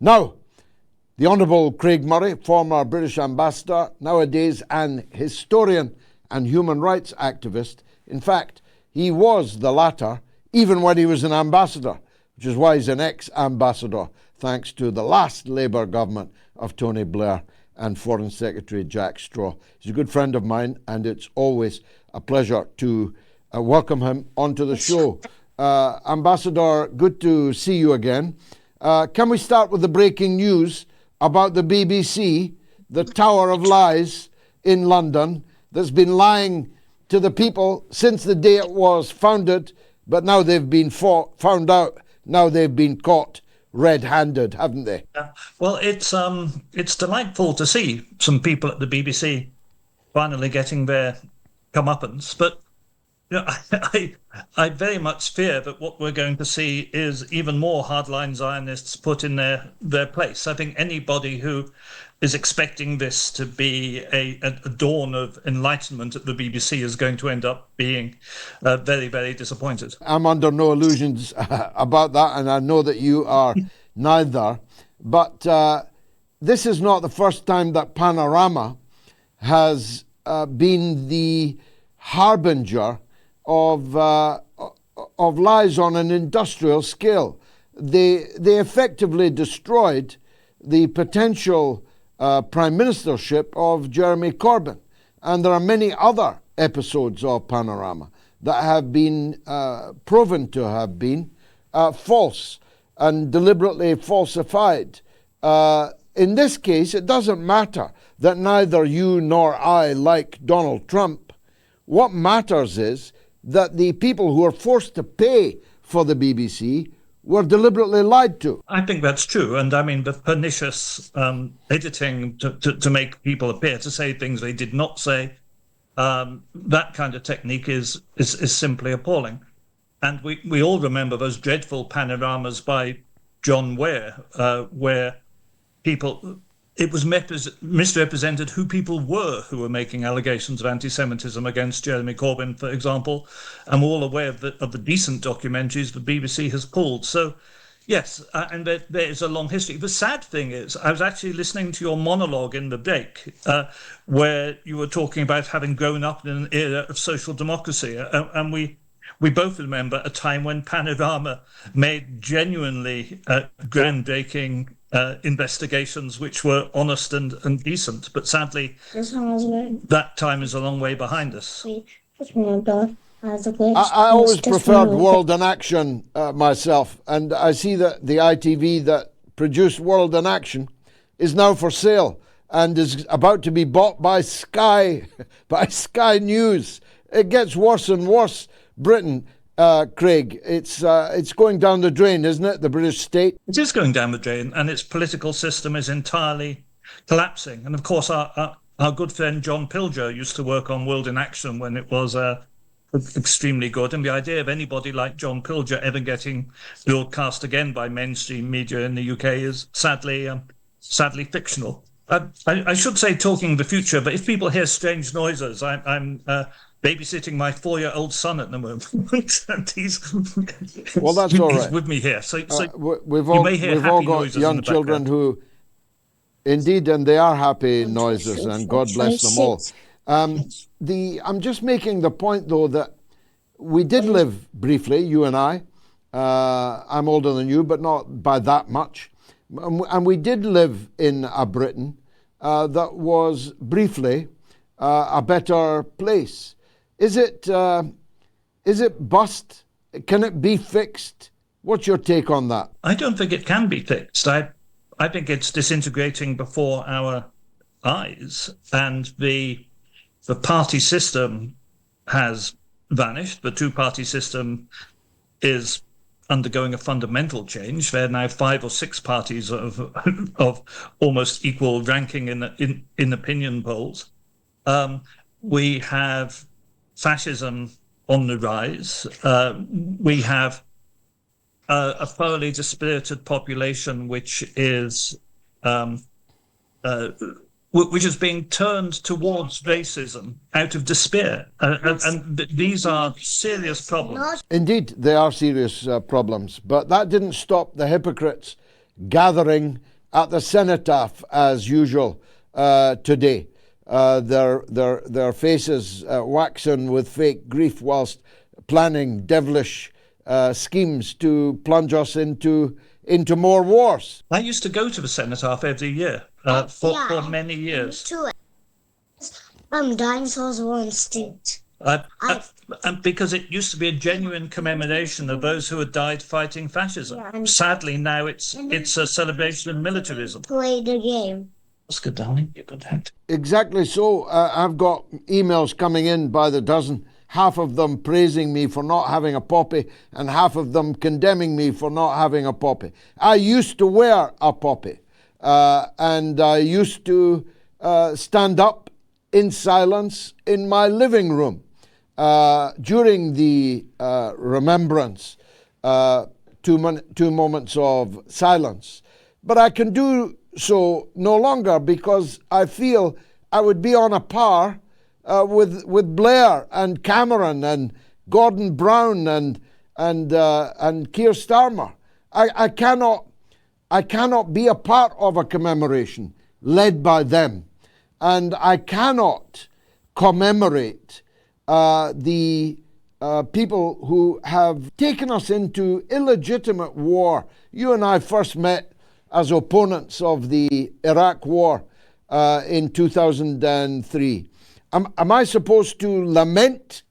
Now, the Honourable Craig Murray, former British ambassador, nowadays an historian and human rights activist. In fact, he was the latter even when he was an ambassador, which is why he's an ex-ambassador, thanks to the last Labour government of Tony Blair and Foreign Secretary Jack Straw. He's a good friend of mine, and it's always a pleasure to welcome him onto the show. Ambassador, good to see you again. Can we start with the breaking news about the BBC, the Tower of Lies in London, that's been lying to the people since the day it was founded, but now they've been found out, now they've been caught red-handed, haven't they? Well, it's delightful to see some people at the BBC finally getting their comeuppance, but you know, I very much fear that what we're going to see is even more hardline Zionists put in their place. I think anybody who is expecting this to be a dawn of enlightenment at the BBC is going to end up being very, very disappointed. I'm under no illusions about that, and I know that you are neither. But this is not the first time that Panorama has been the harbinger of lies on an industrial scale. They effectively destroyed the potential prime ministership of Jeremy Corbyn. And there are many other episodes of Panorama that have been proven to have been false and deliberately falsified. In this case, it doesn't matter that neither you nor I like Donald Trump. What matters is that the people who are forced to pay for the BBC were deliberately lied to. I think that's true. And I mean, the pernicious editing to make people appear to say things they did not say, that kind of technique is simply appalling. And we all remember those dreadful panoramas by John Ware, where it was misrepresented who people were who were making allegations of anti-Semitism against Jeremy Corbyn, for example. And we're all aware of the decent documentaries the BBC has pulled. So, yes, and there is a long history. The sad thing is, I was actually listening to your monologue in the break, where you were talking about having grown up in an era of social democracy. And we both remember a time when Panorama made genuinely groundbreaking investigations which were honest and decent. But sadly, that time is a long way behind us. I always preferred World in Action myself, and I see that the ITV that produced World in Action is now for sale and is about to be bought by Sky News. It gets worse and worse. Britain, Craig, it's going down the drain, isn't it, the British state? It is going down the drain, and its political system is entirely collapsing. And of course, our good friend John Pilger used to work on World in Action when it was extremely good. And the idea of anybody like John Pilger ever getting broadcast again by mainstream media in the UK is sadly fictional. I should say, talking the future, but if people hear strange noises, I'm babysitting my 4-year-old son at the moment, and he's with me here. So we've all got young children who, indeed, and they are happy noises, and God bless them all. I'm just making the point, though, that we did live briefly, you and I. I'm older than you, but not by that much. And we did live in a Britain that was briefly a better place. Is it bust? Can it be fixed? What's your take on that? I don't think it can be fixed. I think it's disintegrating before our eyes, and the party system has vanished. The two-party system is undergoing a fundamental change. There are now 5 or 6 parties of almost equal ranking in opinion polls. We have fascism on the rise. We have a thoroughly dispirited population which is being turned towards racism out of despair. And these are serious problems. Indeed, they are serious problems. But that didn't stop the hypocrites gathering at the cenotaph as usual today. Their faces waxen with fake grief whilst planning devilish schemes to plunge us into more wars. I used to go to the cenotaph every year for many years. Me too. Dinosaurs were extinct. And because it used to be a genuine commemoration of those who had died fighting fascism. Yeah, Sadly, now it's a celebration of militarism. Play the game. Oscar, darling, you're good hand. Exactly so. I've got emails coming in by the dozen, half of them praising me for not having a poppy and half of them condemning me for not having a poppy. I used to wear a poppy and I used to stand up in silence in my living room during the Remembrance, 2 moments of silence. But I can do so no longer because I feel I would be on a par with Blair and Cameron and Gordon Brown and Keir Starmer. I cannot be a part of a commemoration led by them, and I cannot commemorate the people who have taken us into illegitimate war. You and I first met as opponents of the Iraq War in 2003. Am I supposed to lament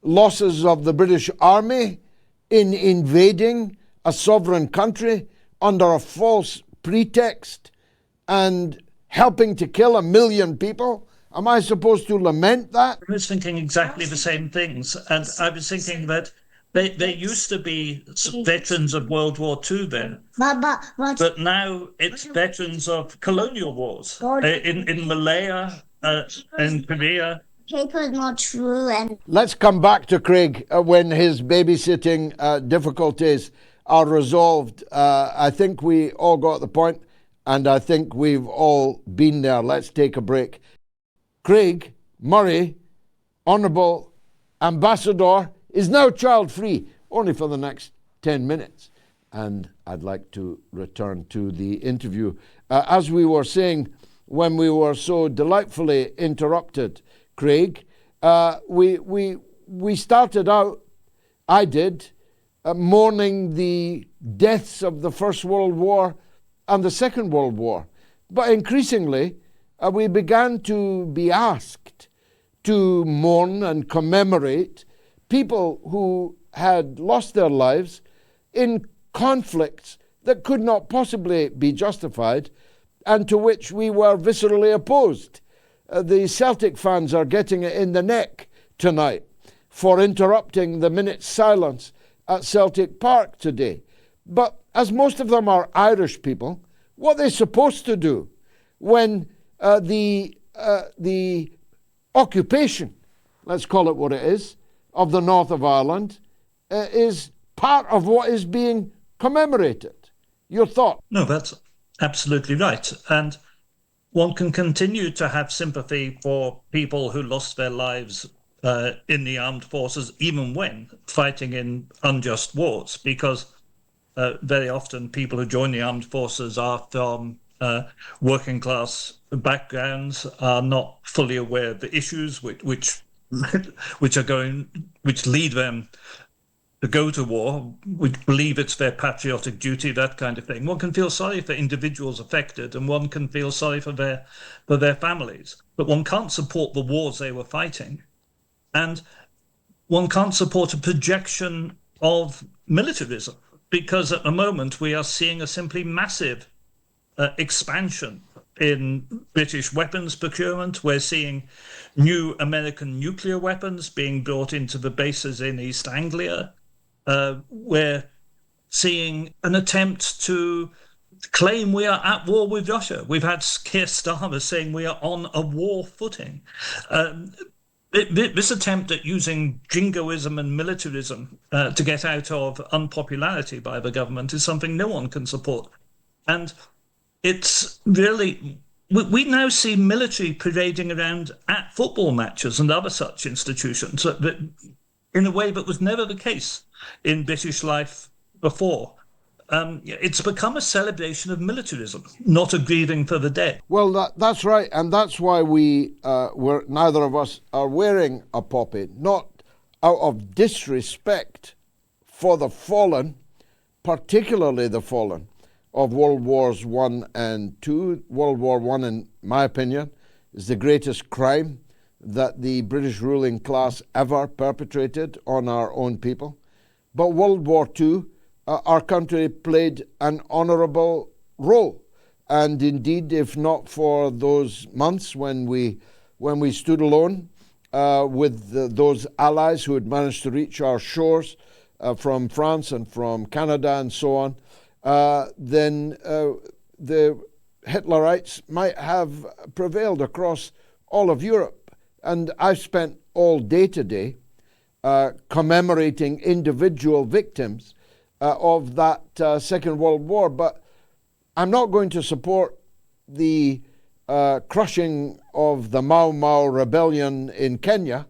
losses of the British Army in invading a sovereign country under a false pretext and helping to kill 1 million people? Am I supposed to lament that? I was thinking exactly the same things. And I was thinking that there used to be veterans of World War II then, but now it's veterans of colonial wars in Malaya, in Korea. Paper is not true. And Let's come back to Craig when his babysitting difficulties are resolved. I think we all got the point, and I think we've all been there. Let's take a break. Craig Murray, Honourable Ambassador, is now child-free, only for the next 10 minutes. And I'd like to return to the interview. As we were saying when we were so delightfully interrupted, Craig, we started out, I did, mourning the deaths of the First World War and the Second World War. But increasingly, we began to be asked to mourn and commemorate people who had lost their lives in conflicts that could not possibly be justified and to which we were viscerally opposed. The Celtic fans are getting it in the neck tonight for interrupting the minute's silence at Celtic Park today. But as most of them are Irish people, what are they supposed to do when the occupation, let's call it what it is, of the north of Ireland is part of what is being commemorated? Your thought? No, that's absolutely right. And one can continue to have sympathy for people who lost their lives in the armed forces, even when fighting in unjust wars, because very often people who join the armed forces are from working class backgrounds, are not fully aware of the issues which lead them to go to war, which believe it's their patriotic duty, that kind of thing. One can feel sorry for individuals affected, and one can feel sorry for their families, but one can't support the wars they were fighting, and one can't support a projection of militarism, because at the moment we are seeing a simply massive expansion in British weapons procurement. We're seeing new American nuclear weapons being brought into the bases in East Anglia. We're seeing an attempt to claim we are at war with Russia. We've had Keir Starmer saying we are on a war footing. This attempt at using jingoism and militarism to get out of unpopularity by the government is something no one can support. And it's really, we now see military parading around at football matches and other such institutions in a way that was never the case in British life before. it's become a celebration of militarism, not a grieving for the dead. Well, that's right, and that's why neither of us are wearing a poppy, not out of disrespect for the fallen, particularly the fallen of World Wars One and Two. World War One, in my opinion, is the greatest crime that the British ruling class ever perpetrated on our own people. But World War Two, our country played an honourable role. And indeed, if not for those months when we stood alone with those allies who had managed to reach our shores from France and from Canada and so on, then the Hitlerites might have prevailed across all of Europe. And I've spent all day today commemorating individual victims of that Second World War, but I'm not going to support the crushing of the Mau Mau rebellion in Kenya.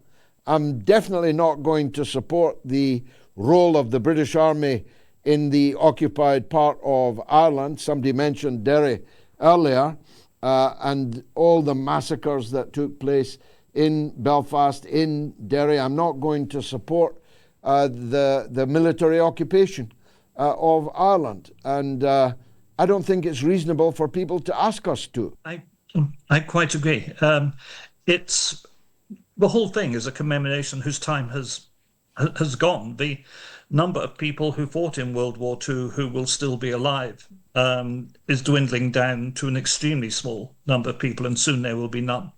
I'm definitely not going to support the role of the British Army in the occupied part of Ireland. Somebody mentioned Derry earlier, and all the massacres that took place in Belfast, in Derry. I'm not going to support the military occupation of Ireland. And I don't think it's reasonable for people to ask us to. I quite agree. It's the whole thing is a commemoration whose time has gone. The number of people who fought in World War II who will still be alive is dwindling down to an extremely small number of people, and soon there will be none.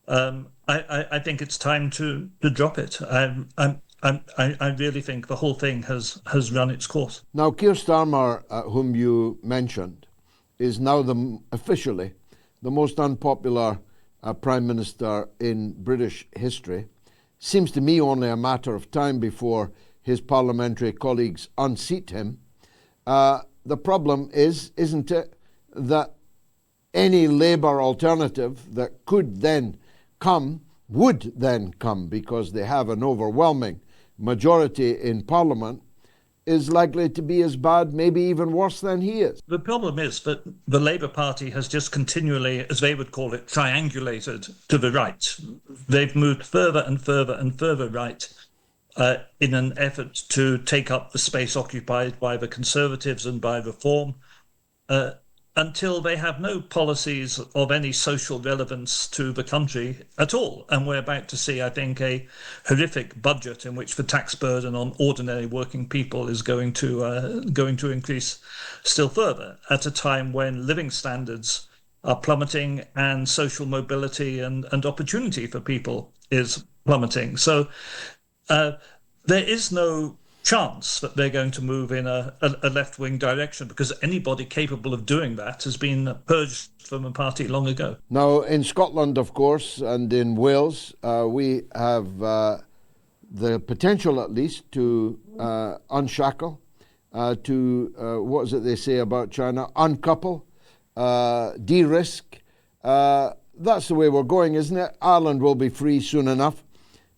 I think it's time to drop it. I really think the whole thing has run its course. Now, Keir Starmer, whom you mentioned, is now officially the most unpopular Prime Minister in British history. Seems to me only a matter of time before his parliamentary colleagues unseat him. The problem is, isn't it, that any Labour alternative that could then come, would then come, because they have an overwhelming majority in Parliament, is likely to be as bad, maybe even worse than he is. The problem is that the Labour Party has just continually, as they would call it, triangulated to the right. They've moved further and further and further right in an effort to take up the space occupied by the Conservatives and by Reform, until they have no policies of any social relevance to the country at all. And we're about to see, I think, a horrific budget in which the tax burden on ordinary working people is going to increase still further at a time when living standards are plummeting and social mobility and opportunity for people is plummeting. So there is no chance that they're going to move in a left-wing direction, because anybody capable of doing that has been purged from a party long ago. Now, in Scotland, of course, and in Wales, we have the potential, at least, to unshackle, what is it they say about China? Uncouple, de-risk. That's the way we're going, isn't it? Ireland will be free soon enough.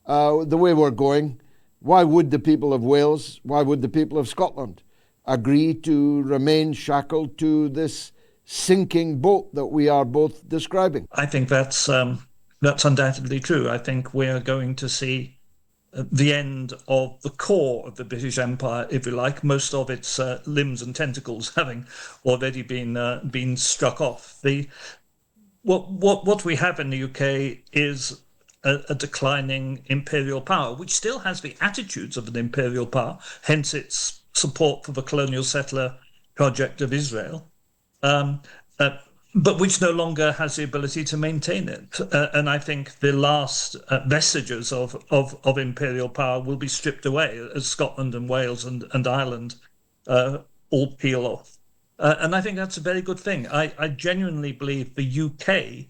The way we're going, why would the people of Wales, why would the people of Scotland agree to remain shackled to this sinking boat that we are both describing? I think that's undoubtedly true. I think we're going to see the end of the core of the British Empire, if you like, most of its limbs and tentacles having already been struck off. What we have in the UK is a declining imperial power, which still has the attitudes of an imperial power, hence its support for the colonial settler project of Israel, but which no longer has the ability to maintain it. And I think the last vestiges of imperial power will be stripped away as Scotland and Wales and Ireland all peel off. And I think that's a very good thing. I genuinely believe the UK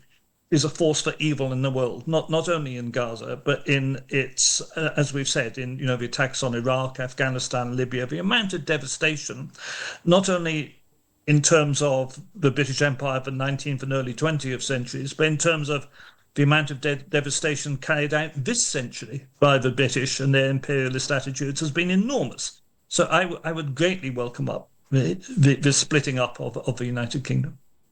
is a force for evil in the world, not only in Gaza, but in its, as we've said, in the attacks on Iraq, Afghanistan, Libya, the amount of devastation, not only in terms of the British Empire of the 19th and early 20th centuries, but in terms of the amount of devastation carried out this century by the British and their imperialist attitudes has been enormous. So I would greatly welcome up the splitting up of the United Kingdom.